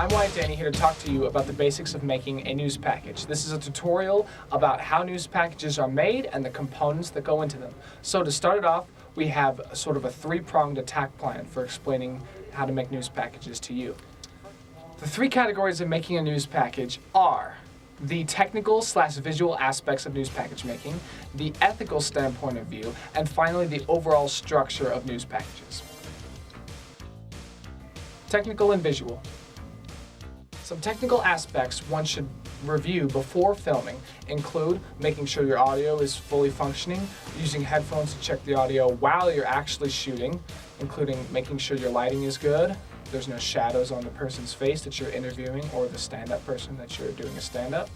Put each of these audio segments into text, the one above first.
I'm Wyatt Daane here to talk to you about the basics of making a news package. This is a tutorial about how news packages are made and the components that go into them. So to start it off, we have sort of a three-pronged attack plan for explaining how to make news packages to you. The three categories of making a news package are the technical/visual aspects of news package making, the ethical standpoint of view, and finally the overall structure of news packages. Technical and visual. Some technical aspects one should review before filming include making sure your audio is fully functioning, using headphones to check the audio while you're actually shooting, including making sure your lighting is good, there's no shadows on the person's face that you're interviewing or the stand-up person that you're doing a stand-up.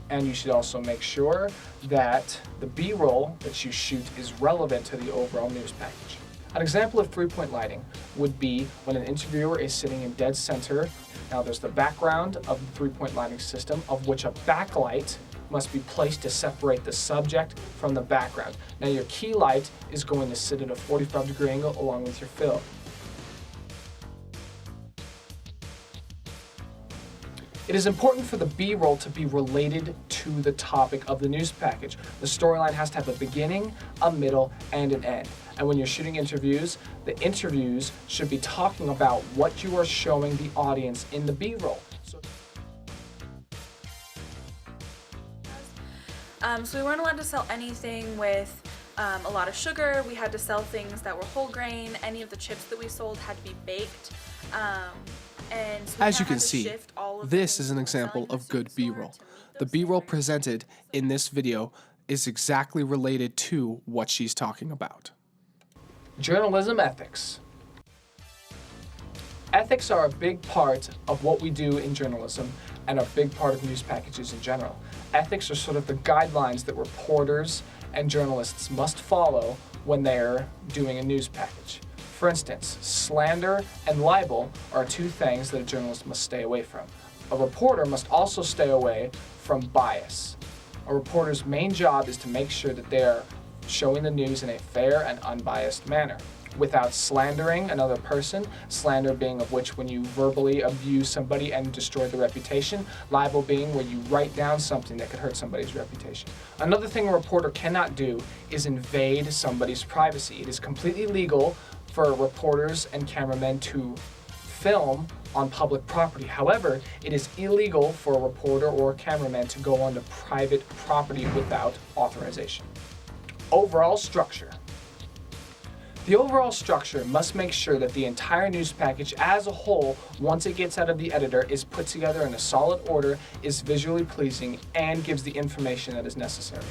And you should also make sure that the B-roll that you shoot is relevant to the overall news package. An example of three-point lighting would be when an interviewer is sitting in dead center. Now there's the background of the three-point lighting system, of which a backlight must be placed to separate the subject from the background. Now your key light is going to sit at a 45-degree angle along with your fill. It is important for the B-roll to be related to the topic of the news package. The storyline has to have a beginning, a middle, and an end. And when you're shooting interviews, the interviews should be talking about what you are showing the audience in the B-roll. So we weren't allowed to sell anything with a lot of sugar. We had to sell things that were whole grain. Any of the chips that we sold had to be baked. And so as you can see, this is an example of good B-roll. The B-roll presented in this video is exactly related to what she's talking about. Journalism ethics. Ethics are a big part of what we do in journalism and a big part of news packages in general. Ethics are sort of the guidelines that reporters and journalists must follow when they're doing a news package. For instance, slander and libel are two things that a journalist must stay away from. A reporter must also stay away from bias. A reporter's main job is to make sure that they are showing the news in a fair and unbiased manner, without slandering another person, slander being of which when you verbally abuse somebody and destroy their reputation, libel being where you write down something that could hurt somebody's reputation. Another thing a reporter cannot do is invade somebody's privacy. It is completely legal for reporters and cameramen to film on public property. However, it is illegal for a reporter or a cameraman to go onto private property without authorization. Overall structure. The overall structure must make sure that the entire news package as a whole, once it gets out of the editor, is put together in a solid order, is visually pleasing, and gives the information that is necessary.